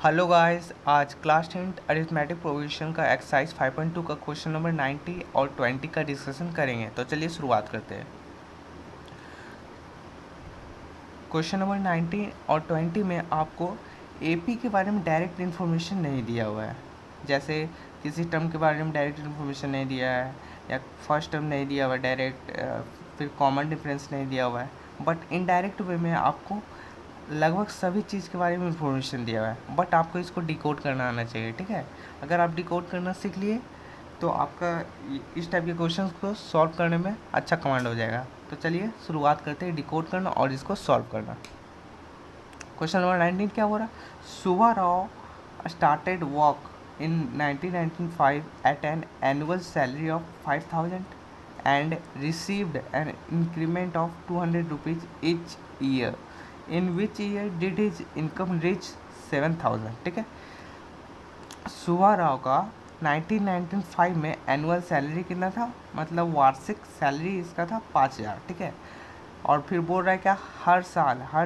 Hello guys, आज class 10 arithmetic provision का exercise 5.2 का क्वेश्चन नंबर 90 और 20 का डिस्कशन करेंगे। तो चलिए शुरुआत करते हैं। क्वेश्चन नंबर 90 और 20 में आपको एपी के बारे में डायरेक्ट इन्फॉर्मेशन नहीं दिया हुआ है। जैसे किसी टर्म के बारे में डायरेक्ट इन्फॉर्मेशन नहीं दिया है, या फर्स्ट टर्म नहीं दिया हुआ है डायरेक्ट, फिर कॉमन डिफरेंस नहीं दिया हुआ है। बट इनडायरेक्ट वे में आपको लगभग सभी चीज़ के बारे में इंफॉर्मेशन दिया हुआ है, बट आपको इसको डिकोड करना आना चाहिए। ठीक है, अगर आप डिकोड करना सीख लिए तो आपका इस टाइप के क्वेश्चंस को सॉल्व करने में अच्छा कमांड हो जाएगा। तो चलिए शुरुआत करते हैं डिकोड करना और इसको सॉल्व करना। क्वेश्चन नंबर 19 क्या हो रहा? Subba Rao started work in 1995 at an annual salary of 5000 and received an increment of 200 rupees each year. In which year did his income reach 7000? ठीक है, सुबह राव का 1995 में एनुअल सैलरी कितना था, मतलब वार्षिक सैलरी इसका था 5000। ठीक है, और फिर बोल रहा है क्या, हर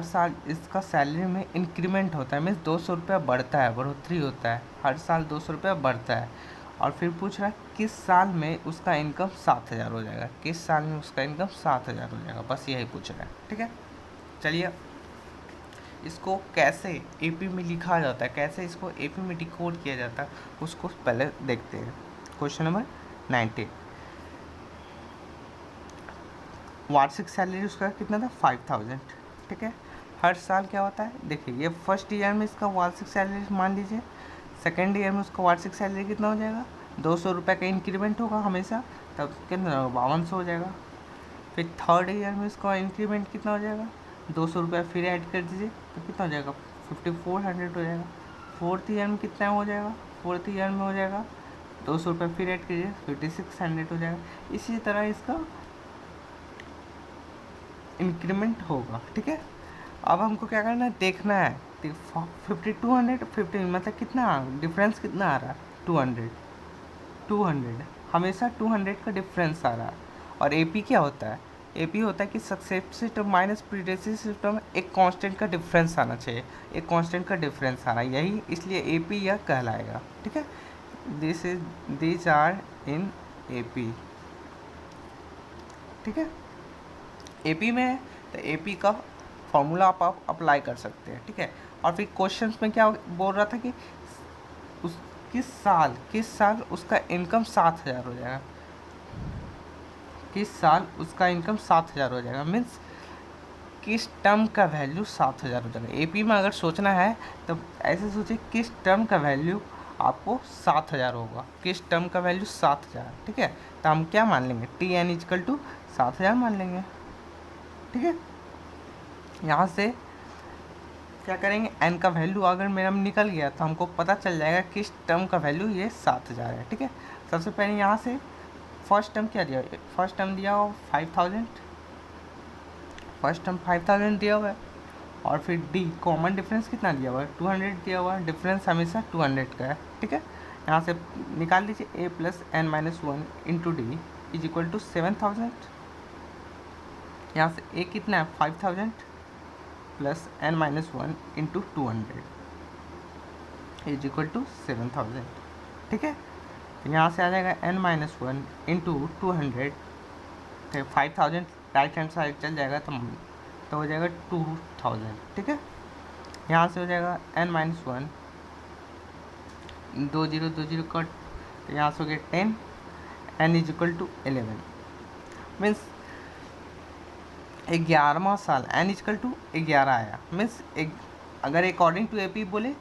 साल इसका सैलरी में इंक्रीमेंट होता है, मीन्स 200 रुपया बढ़ता है, बढ़ोतरी होता है, हर साल 200 रुपया बढ़ता है। और फिर पूछ रहा है किस साल में उसका इनकम 7000 हो जाएगा, किस साल में उसका इनकम 7000 हो जाएगा, बस यही पूछ रहा है। ठीक है, चलिए इसको कैसे एपी में लिखा जाता है, कैसे इसको एपी में डिकोड किया जाता है, उसको पहले देखते हैं। क्वेश्चन नंबर 19, वार्षिक सैलरी उसका कितना था, 5000। ठीक है, हर साल क्या होता है, देखिए ये फर्स्ट ईयर में इसका वार्षिक सैलरी मान लीजिए, सेकेंड ईयर में उसका वार्षिक सैलरी कितना हो जाएगा, 200 रुपये का इंक्रीमेंट होगा हमेशा, तब कितना 5200 हो जाएगा। फिर थर्ड ईयर में उसका इंक्रीमेंट कितना हो जाएगा, 200 रुपये फिर ऐड कर दीजिए तो कितना हो जाएगा, 5400 हो जाएगा। फोर्थ ईयर में कितना हो जाएगा, फोर्थ ईयर में हो जाएगा 200 रुपये फिर ऐड कीजिए 5600 हो जाएगा। इसी तरह इसका इंक्रीमेंट होगा। ठीक है, अब हमको क्या करना है, देखना है 5250 मतलब कितना डिफरेंस कितना आ रहा है, 200 हमेशा 200 का डिफरेंस आ रहा है। और एपी क्या होता है, एपी होता है कि सक्सेसिव टर्म माइनस प्रीडेसेसिव टर्म एक कांस्टेंट का डिफरेंस आना चाहिए, एक कांस्टेंट का डिफरेंस आना, यही इसलिए एपी यह कहलाएगा। ठीक है, दिस आर इन एपी। ठीक है, एपी में है तो एपी का फॉर्मूला आप अप्लाई कर सकते हैं। ठीक है, और फिर क्वेश्चंस में क्या बोल रहा था कि उस किस साल उसका इनकम 7000 हो जाएगा, किस साल उसका इनकम 7000 हो जाएगा, मीन्स किस टर्म का वैल्यू 7000 हो जाएगा। एपी में अगर सोचना है तो ऐसे सोचिए किस टर्म का वैल्यू आपको 7000 होगा, किस टर्म का वैल्यू 7000। ठीक है, तो हम क्या मान लेंगे, टी एन इजकल टू 7000 मान लेंगे। ठीक है, यहाँ से क्या करेंगे, एन का वैल्यू अगर मेरा निकल गया तो हमको पता चल जाएगा किस टर्म का वैल्यू ये 7000 है। ठीक है, सबसे पहले यहाँ से फर्स्ट टर्म क्या दिया, फर्स्ट टर्म दिया हुआ 5000, फर्स्ट टर्म 5000 दिया हुआ है, और फिर डी कॉमन डिफरेंस कितना दिया हुआ है, 200 दिया हुआ है, डिफरेंस हमेशा 200 का है। ठीक है, यहाँ से निकाल लीजिए a plus n minus 1 into d is equal to 7000। यहाँ से ए कितना है 5000 plus n minus 1 into 200 is equal to 7000। ठीक है, तो यहाँ से आ जाएगा एन माइनस 1 इंटू 200, तो 5000 राइट हैंड साइड चल जाएगा तो हो जाएगा 2000। ठीक है, यहाँ से हो जाएगा एन माइनस 1, 2 0 2 0 कट, तो यहाँ से हो गया 10, n is equal to 11, means 11वां साल, एन इजकल टू 11 आया, मीन्स अगर अकॉर्डिंग टू एपी बोले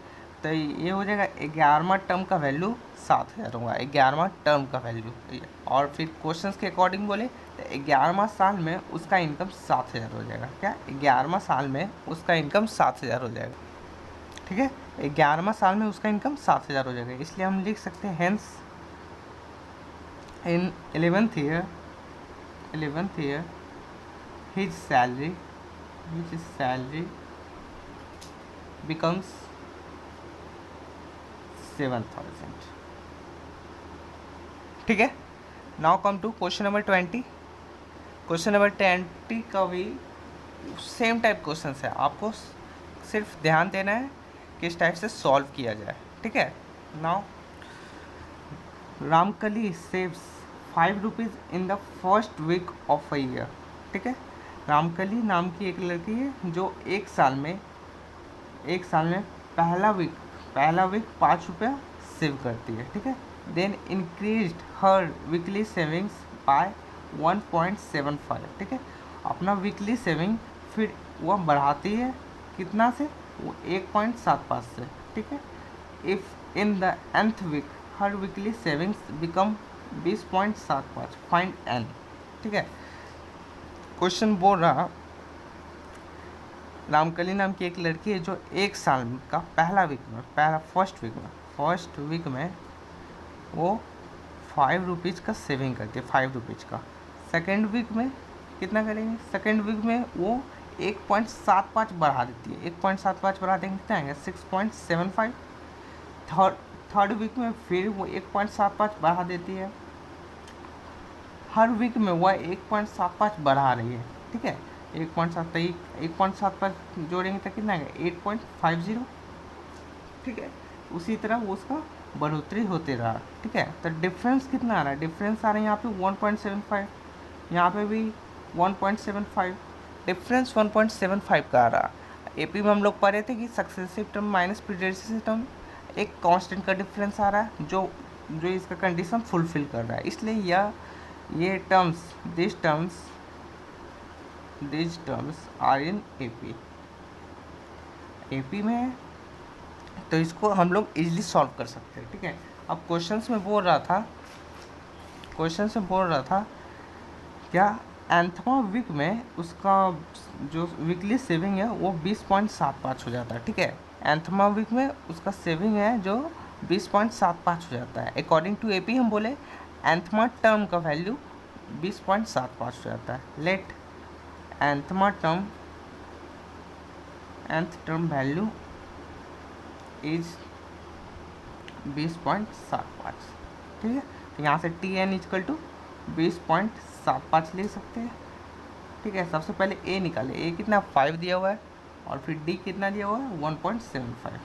तो ये हो जाएगा 11वां टर्म का वैल्यू 7000 होगा, 11वां टर्म का वैल्यू। और फिर क्वेश्चंस के अकॉर्डिंग बोले तो 11वां साल में उसका इनकम 7000 हो जाएगा। क्या, 11वां साल में उसका इनकम 7000 हो जाएगा। ठीक है, 11वां साल में उसका इनकम 7000 हो जाएगा, इसलिए हम लिख सकते हैं hence in 11th year his salary becomes 7000। ठीक है, now come to question number 20। Question number 20 का भी सेम टाइप क्वेश्चन है, आपको सिर्फ ध्यान देना है किस टाइप से सॉल्व किया जाए। ठीक है, now Ramkali saves 5 rupees in the first week of a year. ठीक है, रामकली नाम की एक लड़की है जो एक साल में पहला वीक 5 रुपया सेव करती है। ठीक है, देन इंक्रीज्ड हर वीकली सेविंग्स बाय 1.75। ठीक है, अपना वीकली सेविंग फिर वह बढ़ाती है कितना से, वो 1.75 से। ठीक है, if in the nth week हर weekly savings become 20.75, find n। ठीक है, क्वेश्चन बोल रहा रामकली नाम की एक लड़की है जो एक साल का फर्स्ट वीक में वो 5 रुपीज़ का सेविंग करती है, 5 रुपीज़ का। सेकेंड वीक में कितना करेंगे, सेकेंड वीक में वो 1.75 बढ़ा देती है, 1.75 बढ़ा देंगे कितना आएगा 6.75। थर्ड वीक में फिर वो 1.75 बढ़ा देती है, हर वीक में वह 1.75 बढ़ा रही है। ठीक है, 1.75 जोड़ेंगे तो कितना आएगा 8.50। ठीक है, उसी तरह वो उसका बढ़ोतरी होते रहा। ठीक है, तो डिफरेंस कितना आ रहा है, डिफरेंस आ रहा है यहाँ पे 1.75, यहाँ पे भी 1.75, डिफरेंस 1.75 का आ रहा। एपी में हम लोग पढ़े थे कि सक्सेसिव टर्म माइनस प्रीडेसेसिव टर्म एक कांस्टेंट का डिफरेंस आ रहा है जो इसका कंडीशन फुलफिल कर रहा है, इसलिए ये terms this terms are in AP में है, तो इसको हम लोग इजीली सॉल्व कर सकते हैं। ठीक है, अब क्वेश्चंस में बोल रहा था क्या एंथमा वीक में उसका जो वीकली सेविंग है वो 20.75 हो जाता है। ठीक है, एंथमा वीक में उसका सेविंग है जो 20.75 हो जाता है। अकॉर्डिंग टू एपी हम बोले एंथमा टर्म का वैल्यू 20.75 हो जाता है। Let nth term value is 20.75। ठीक है, तो यहाँ से Tn इक्वल टू 20.75 ले सकते हैं। ठीक है, सबसे पहले a निकाले, a कितना 5 दिया हुआ है और फिर d कितना दिया हुआ है 1.75।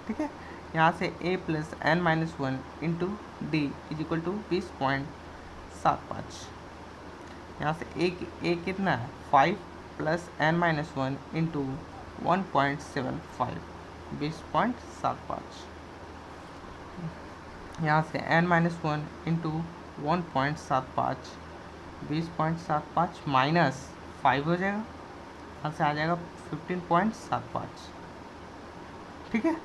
ठीक है, यहाँ से a plus n-1 into d is equal to 20.75। यहाँ से a कितना है 5 प्लस n-1 इंटू 1.75, 20.75। यहाँ से n-1 इंटू 1.75, 20.75 माइनस 5 हो जाएगा, यहाँ से आ जाएगा 15.75। ठीक है,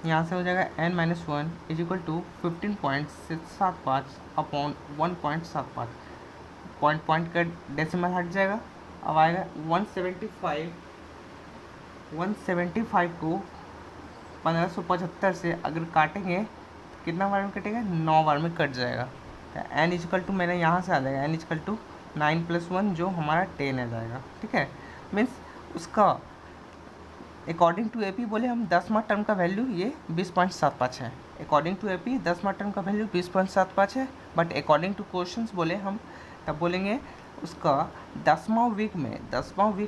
यहाँ से हो जाएगा n-1 is equal to 15.75 upon 1.75, point का डेसिमल हट जाएगा। अब आएगा 175 को 1575 से अगर काटेंगे तो कितना बार में कटेगा, 9 बार में कट जाएगा। तो n इज इक्वल टू मेरा यहाँ से आ जाएगा n इज इक्वल टू 9 + 1 जो हमारा 10 आ जाएगा। ठीक है, मीन्स उसका अकॉर्डिंग टू एपी बोले हम 10वां टर्म का वैल्यू ये 20.75 है। अकॉर्डिंग टू एपी 10वां टर्म का वैल्यू 20.75 है, बट अकॉर्डिंग टू क्वेश्चंस बोले हम तब बोलेंगे उसका 10वां वीक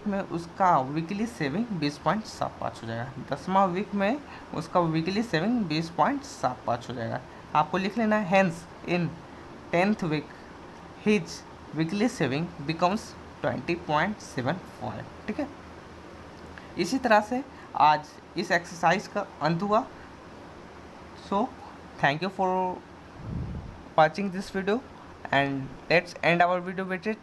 में उसका वीकली सेविंग 20.75 हो जाएगा। 10वां वीक में उसका वीकली सेविंग 20.75 हो जाएगा। आपको लिख लेना है hence in 10th week his weekly saving becomes 20.75। ठीक है, इसी तरह से आज इस एक्सरसाइज का अंत हुआ। So thank you for watching this video and let's end our video with it.